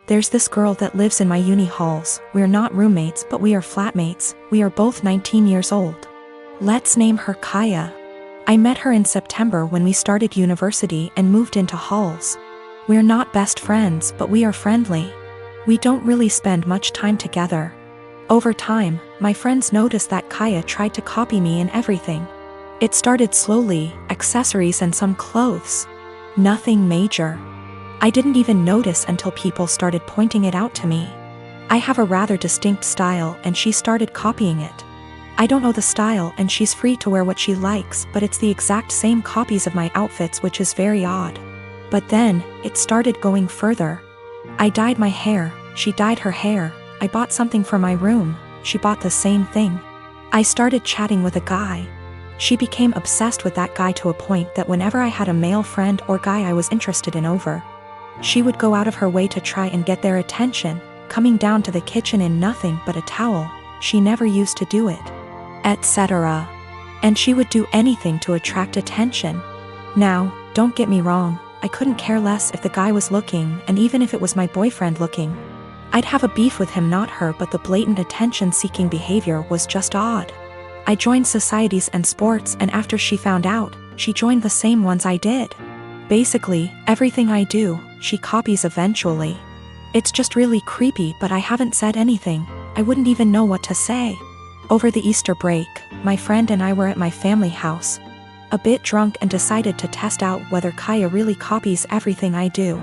There's this girl that lives in my uni halls. We're not roommates, but we are flatmates. We are both 19 years old. Let's name her Kaya. I met her in September when we started university and moved into halls. We're not best friends, but we are friendly. We don't really spend much time together. Over time, my friends noticed that Kaya tried to copy me in everything. It started slowly, accessories and some clothes. Nothing major. I didn't even notice until people started pointing it out to me. I have a rather distinct style and she started copying it. I don't know the style and she's free to wear what she likes, but it's the exact same copies of my outfits, which is very odd. But then, it started going further. I dyed my hair, she dyed her hair. I bought something for my room, she bought the same thing. I started chatting with a guy. She became obsessed with that guy to a point that whenever I had a male friend or guy I was interested in over, she would go out of her way to try and get their attention, coming down to the kitchen in nothing but a towel. She never used to do it, etc. And she would do anything to attract attention. Now, don't get me wrong, I couldn't care less if the guy was looking, and even if it was my boyfriend looking. I'd have a beef with him, not her, but the blatant attention-seeking behavior was just odd. I joined societies and sports, and after she found out, she joined the same ones I did. Basically, everything I do, she copies eventually. It's just really creepy, but I haven't said anything. I wouldn't even know what to say. Over the Easter break, my friend and I were at my family house, a bit drunk, and decided to test out whether Kaya really copies everything I do.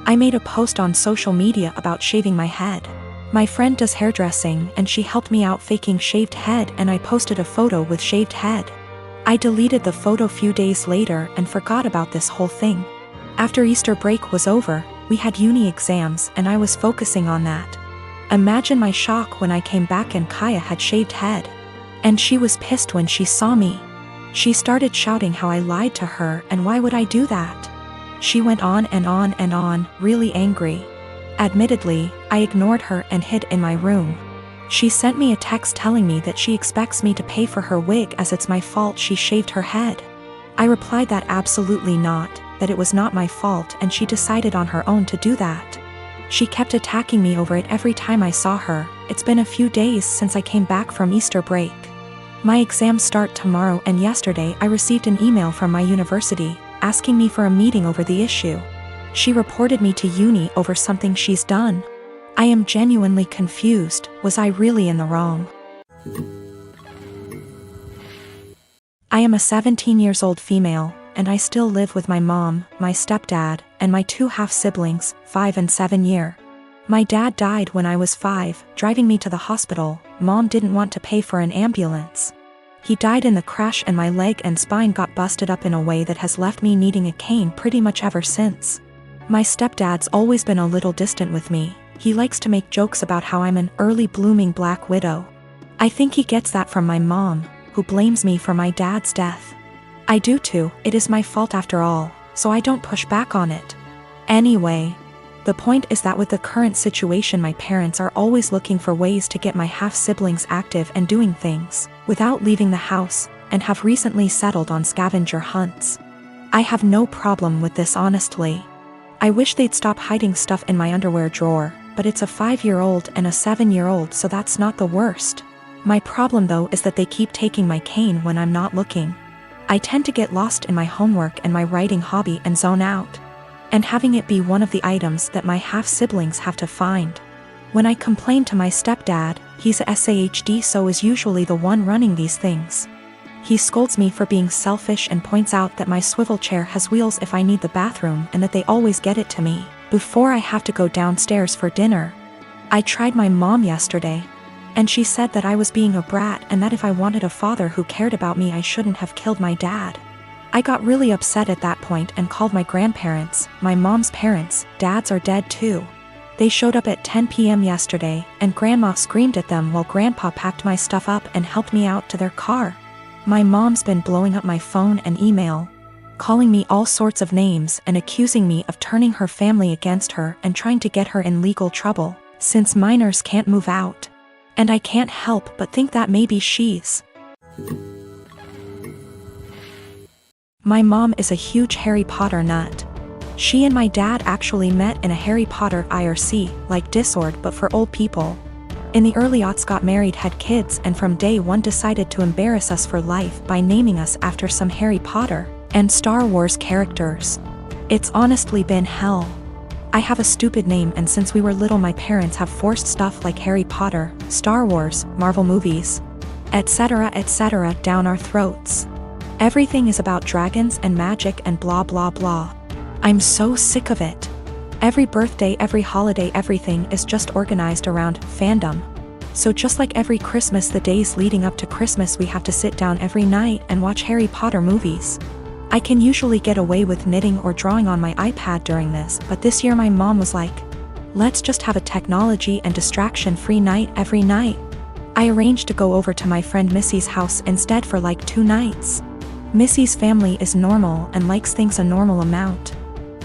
I made a post on social media about shaving my head. My friend does hairdressing and she helped me out faking shaved head, and I posted a photo with shaved head. I deleted the photo few days later and forgot about this whole thing. After Easter break was over, we had uni exams and I was focusing on that. Imagine my shock when I came back and Kaya had shaved head. And she was pissed when she saw me. She started shouting how I lied to her and why would I do that. She went on and on and on, really angry. Admittedly, I ignored her and hid in my room. She sent me a text telling me that she expects me to pay for her wig as it's my fault she shaved her head. I replied that absolutely not, that it was not my fault, and she decided on her own to do that. She kept attacking me over it every time I saw her. It's been a few days since I came back from Easter break. My exams start tomorrow, and yesterday I received an email from my university asking me for a meeting over the issue. She reported me to uni over something she's done. I am genuinely confused. Was I really in the wrong? I am a 17-year-old female, and I still live with my mom, my stepdad, and my two half-siblings, 5 and 7 year. My dad died when I was 5, driving me to the hospital. Mom didn't want to pay for an ambulance. He died in the crash and my leg and spine got busted up in a way that has left me needing a cane pretty much ever since. My stepdad's always been a little distant with me. He likes to make jokes about how I'm an early blooming black widow. I think he gets that from my mom, who blames me for my dad's death. I do too, it is my fault after all, so I don't push back on it. Anyway, the point is that with the current situation, my parents are always looking for ways to get my half-siblings active and doing things without leaving the house, and have recently settled on scavenger hunts. I have no problem with this, honestly. I wish they'd stop hiding stuff in my underwear drawer, but it's a 5-year-old and a 7-year-old, so that's not the worst. My problem though is that they keep taking my cane when I'm not looking. I tend to get lost in my homework and my writing hobby and zone out, and having it be one of the items that my half-siblings have to find. When I complain to my stepdad, he's a SAHD, so is usually the one running these things. He scolds me for being selfish and points out that my swivel chair has wheels if I need the bathroom, and that they always get it to me before I have to go downstairs for dinner. I tried my mom yesterday, and she said that I was being a brat and that if I wanted a father who cared about me, I shouldn't have killed my dad. I got really upset at that point and called my grandparents, my mom's parents. Dads are dead too. They showed up at 10 p.m. yesterday, and Grandma screamed at them while Grandpa packed my stuff up and helped me out to their car. My mom's been blowing up my phone and email, calling me all sorts of names and accusing me of turning her family against her and trying to get her in legal trouble, since minors can't move out. And I can't help but think that maybe she's... My mom is a huge Harry Potter nut. She and my dad actually met in a Harry Potter IRC, like Discord but for old people. In the early aughts got married, had kids, and from day one decided to embarrass us for life by naming us after some Harry Potter and Star Wars characters. It's honestly been hell. I have a stupid name, and since we were little my parents have forced stuff like Harry Potter, Star Wars, Marvel movies, etc. down our throats. Everything is about dragons and magic and blah blah blah. I'm so sick of it. Every birthday, every holiday, everything is just organized around fandom. So just like every Christmas, the days leading up to Christmas we have to sit down every night and watch Harry Potter movies. I can usually get away with knitting or drawing on my iPad during this, but this year my mom was like, let's just have a technology and distraction-free night every night. I arranged to go over to my friend Missy's house instead for like 2 nights. Missy's family is normal and likes things a normal amount.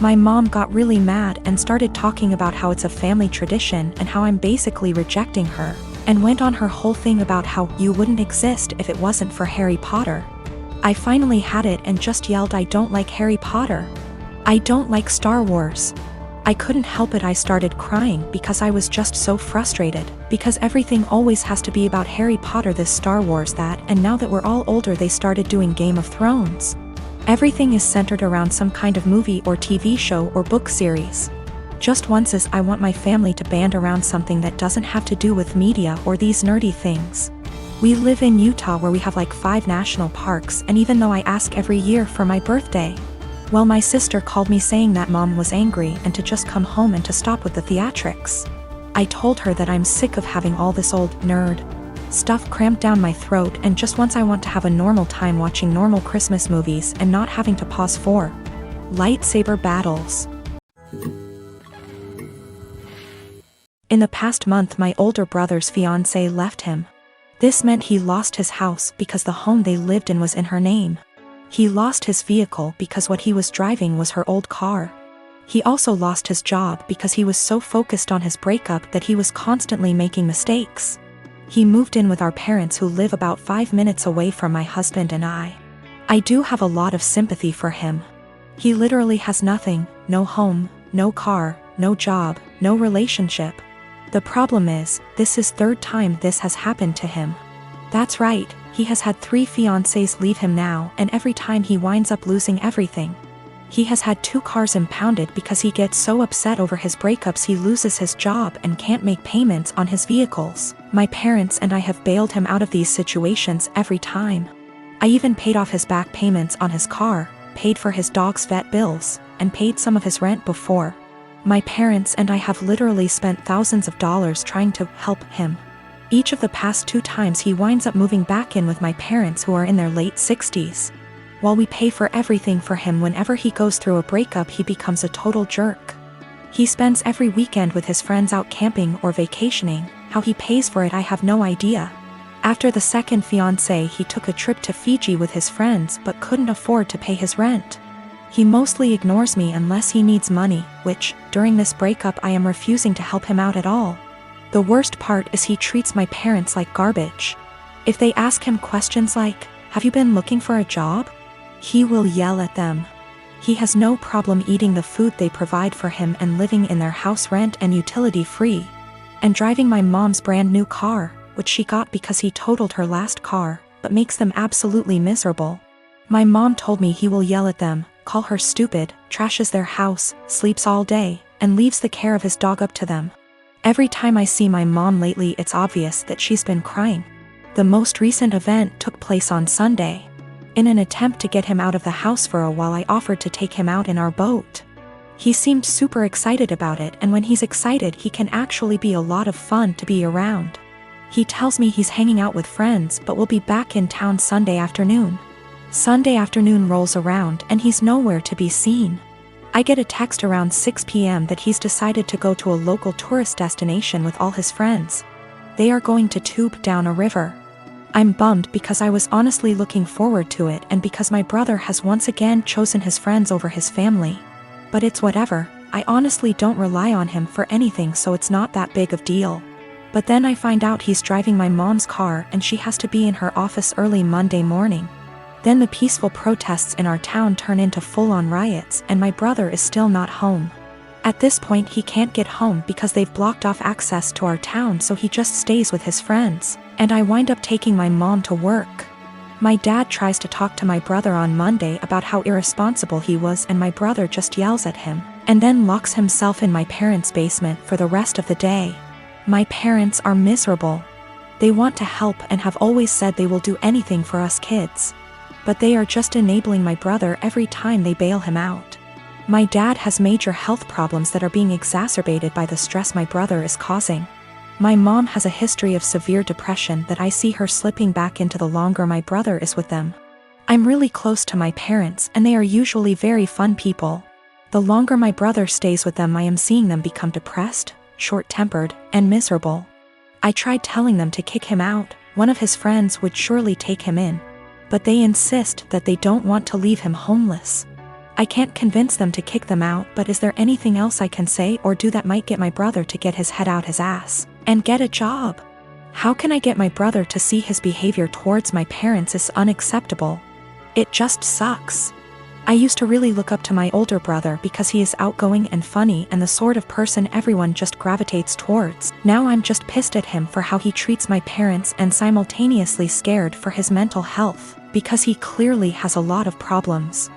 My mom got really mad and started talking about how it's a family tradition and how I'm basically rejecting her, and went on her whole thing about how you wouldn't exist if it wasn't for Harry Potter. I finally had it and just yelled, I don't like Harry Potter. I don't like Star Wars. I couldn't help it. I started crying because I was just so frustrated, because everything always has to be about Harry Potter, this, Star Wars, that, and now that we're all older they started doing Game of Thrones. Everything is centered around some kind of movie or TV show or book series. Just once is I want my family to band around something that doesn't have to do with media or these nerdy things. We live in Utah where we have like 5 national parks, and even though I ask every year for my birthday, well, my sister called me saying that mom was angry and to just come home and to stop with the theatrics. I told her that I'm sick of having all this old nerd stuff crammed down my throat, and just once I want to have a normal time watching normal Christmas movies and not having to pause for lightsaber battles. In the past month my older brother's fiancée left him. This meant he lost his house because the home they lived in was in her name. He lost his vehicle because what he was driving was her old car. He also lost his job because he was so focused on his breakup that he was constantly making mistakes. He moved in with our parents who live about 5 minutes away from my husband and I. I do have a lot of sympathy for him. He literally has nothing, no home, no car, no job, no relationship. The problem is, this is 3rd time this has happened to him. That's right, he has had 3 fiancées leave him now, and every time he winds up losing everything. He has had 2 cars impounded because he gets so upset over his breakups he loses his job and can't make payments on his vehicles. My parents and I have bailed him out of these situations every time. I even paid off his back payments on his car, paid for his dog's vet bills, and paid some of his rent before. My parents and I have literally spent thousands of dollars trying to help him. Each of the past 2 times he winds up moving back in with my parents who are in their late 60s. While we pay for everything for him, whenever he goes through a breakup he becomes a total jerk. He spends every weekend with his friends out camping or vacationing. How he pays for it I have no idea. After the 2nd fiancé he took a trip to Fiji with his friends but couldn't afford to pay his rent. He mostly ignores me unless he needs money, which, during this breakup I am refusing to help him out at all. The worst part is he treats my parents like garbage. If they ask him questions like, "Have you been looking for a job?" he will yell at them. He has no problem eating the food they provide for him and living in their house rent and utility free. And driving my mom's brand new car, which she got because he totaled her last car, but makes them absolutely miserable. My mom told me he will yell at them, call her stupid, trashes their house, sleeps all day, and leaves the care of his dog up to them. Every time I see my mom lately it's obvious that she's been crying. The most recent event took place on Sunday. In an attempt to get him out of the house for a while I offered to take him out in our boat. He seemed super excited about it, and when he's excited he can actually be a lot of fun to be around. He tells me he's hanging out with friends but will be back in town Sunday afternoon. Sunday afternoon rolls around and he's nowhere to be seen. I get a text around 6 p.m. that he's decided to go to a local tourist destination with all his friends. They are going to tube down a river. I'm bummed because I was honestly looking forward to it, and because my brother has once again chosen his friends over his family. But it's whatever, I honestly don't rely on him for anything, so it's not that big of deal. But then I find out he's driving my mom's car and she has to be in her office early Monday morning. Then the peaceful protests in our town turn into full-on riots and my brother is still not home. At this point he can't get home because they've blocked off access to our town, so he just stays with his friends, and I wind up taking my mom to work. My dad tries to talk to my brother on Monday about how irresponsible he was and my brother just yells at him, and then locks himself in my parents' basement for the rest of the day. My parents are miserable. They want to help and have always said they will do anything for us kids. But they are just enabling my brother every time they bail him out. My dad has major health problems that are being exacerbated by the stress my brother is causing. My mom has a history of severe depression that I see her slipping back into the longer my brother is with them. I'm really close to my parents and they are usually very fun people. The longer my brother stays with them, I am seeing them become depressed, short-tempered, and miserable. I tried telling them to kick him out, one of his friends would surely take him in. But they insist that they don't want to leave him homeless. I can't convince them to kick them out, but is there anything else I can say or do that might get my brother to get his head out his ass and get a job? How can I get my brother to see his behavior towards my parents is unacceptable? It just sucks. I used to really look up to my older brother because he is outgoing and funny and the sort of person everyone just gravitates towards. Now I'm just pissed at him for how he treats my parents and simultaneously scared for his mental health, because he clearly has a lot of problems.